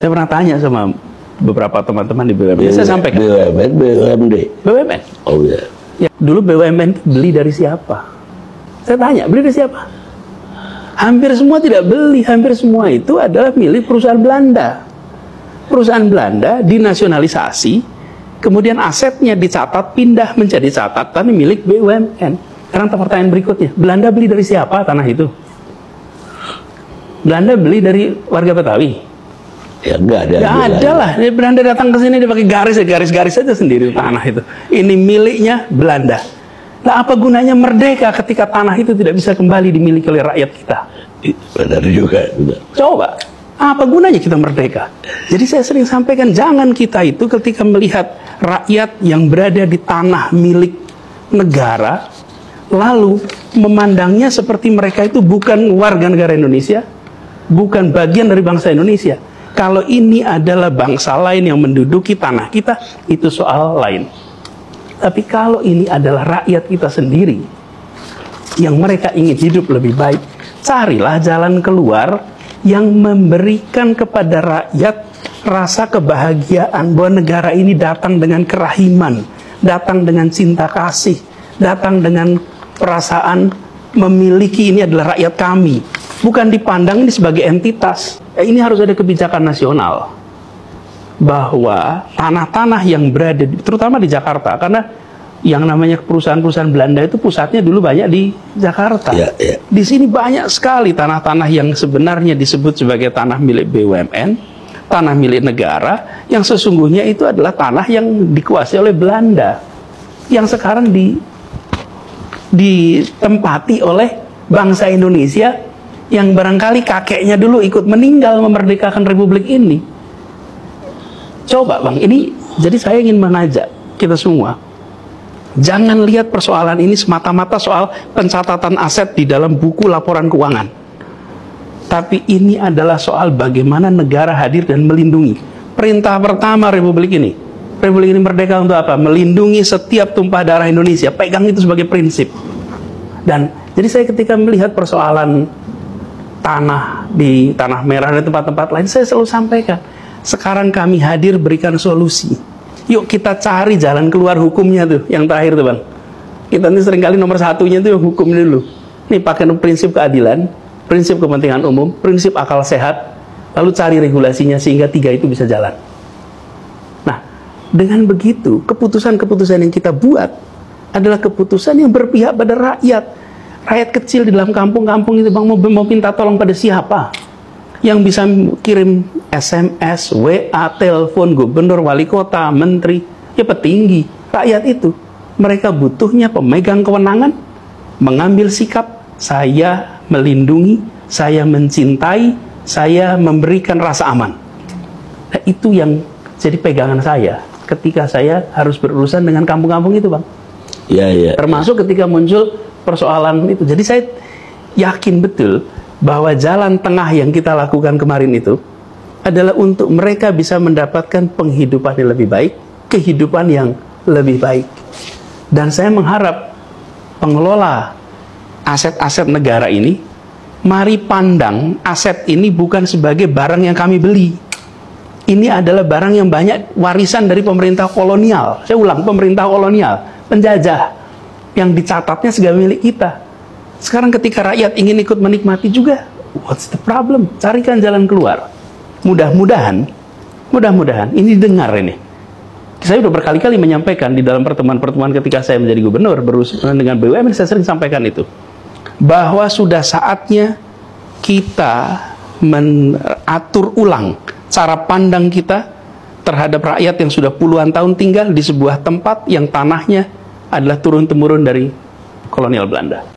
Saya pernah tanya sama beberapa teman-teman di BUMN. Saya sampaikan. BUMD. BUMN. Oh ya. Ya, dulu BUMN beli dari siapa? Saya tanya, beli dari siapa? Hampir semua tidak beli. Hampir semua itu adalah milik perusahaan Belanda. Perusahaan Belanda dinasionalisasi, kemudian asetnya dicatat, pindah menjadi catatan milik BUMN. Sekarang pertanyaan berikutnya, Belanda beli dari siapa tanah itu? Belanda beli dari warga Betawi? Ya enggak ada. Ya ada lah. Belanda datang ke sini dia pakai garis saja sendiri tanah itu. Ini miliknya Belanda. Nah, apa gunanya merdeka ketika tanah itu tidak bisa kembali dimiliki oleh rakyat kita? Benar juga. Coba, apa gunanya kita merdeka? Jadi saya sering sampaikan, jangan kita itu ketika melihat rakyat yang berada di tanah milik negara, lalu memandangnya seperti mereka itu bukan warga negara Indonesia, bukan bagian dari bangsa Indonesia. Kalau ini adalah bangsa lain yang menduduki tanah kita, itu soal lain. Tapi kalau ini adalah rakyat kita sendiri, yang mereka ingin hidup lebih baik, carilah jalan keluar yang memberikan kepada rakyat rasa kebahagiaan bahwa negara ini datang dengan kerahiman, datang dengan cinta kasih, datang dengan perasaan memiliki ini adalah rakyat kami. Bukan dipandang ini sebagai entitas. Ini harus ada kebijakan nasional bahwa tanah-tanah yang berada terutama di Jakarta, karena yang namanya perusahaan-perusahaan Belanda itu pusatnya dulu banyak di Jakarta. Ya, ya. Di sini banyak sekali tanah-tanah yang sebenarnya disebut sebagai tanah milik BUMN, tanah milik negara, yang sesungguhnya itu adalah tanah yang dikuasai oleh Belanda, yang sekarang ditempati oleh bangsa Indonesia yang barangkali kakeknya dulu ikut meninggal memerdekakan republik ini. Coba Bang, ini jadi saya ingin mengajak kita semua, jangan lihat persoalan ini semata-mata soal pencatatan aset di dalam buku laporan keuangan. Tapi ini adalah soal bagaimana negara hadir dan melindungi. Perintah pertama republik ini merdeka untuk apa? Melindungi setiap tumpah darah Indonesia. Pegang itu sebagai prinsip. Dan jadi saya ketika melihat persoalan tanah di Tanah Merah dan tempat-tempat lain, saya selalu sampaikan, sekarang kami hadir berikan solusi. Yuk kita cari jalan keluar hukumnya tuh, yang terakhir tuh Bang. Kita ini seringkali nomor satunya tuh hukum dulu. Ini pakai prinsip keadilan, prinsip kepentingan umum, prinsip akal sehat, lalu cari regulasinya sehingga tiga itu bisa jalan. Nah, dengan begitu, keputusan-keputusan yang kita buat adalah keputusan yang berpihak pada rakyat. Rakyat kecil di dalam kampung-kampung itu Bang mau minta tolong pada siapa? Yang bisa kirim SMS, WA, telepon gubernur, wali kota, menteri, ya petinggi. Rakyat itu, mereka butuhnya pemegang kewenangan, mengambil sikap, saya melindungi, saya mencintai, saya memberikan rasa aman. Nah, itu yang jadi pegangan saya ketika saya harus berurusan dengan kampung-kampung itu Bang. Ya, ya. Termasuk ketika muncul persoalan itu. Jadi saya yakin betul bahwa jalan tengah yang kita lakukan kemarin itu adalah untuk mereka bisa mendapatkan penghidupan yang lebih baik, kehidupan yang lebih baik. Dan saya mengharap pengelola aset-aset negara ini, mari pandang aset ini bukan sebagai barang yang kami beli. Ini adalah barang yang banyak warisan dari pemerintah kolonial. Saya ulang, pemerintah kolonial, penjajah, yang dicatatnya sebagai milik kita. Sekarang ketika rakyat ingin ikut menikmati juga, what's the problem? Carikan jalan keluar. Mudah-mudahan ini dengar ini. Saya sudah berkali-kali menyampaikan di dalam pertemuan-pertemuan ketika saya menjadi gubernur berurusan dengan BUMN, saya sering sampaikan itu, bahwa sudah saatnya kita mengatur ulang cara pandang kita terhadap rakyat yang sudah puluhan tahun tinggal di sebuah tempat yang tanahnya adalah turun-temurun dari kolonial Belanda.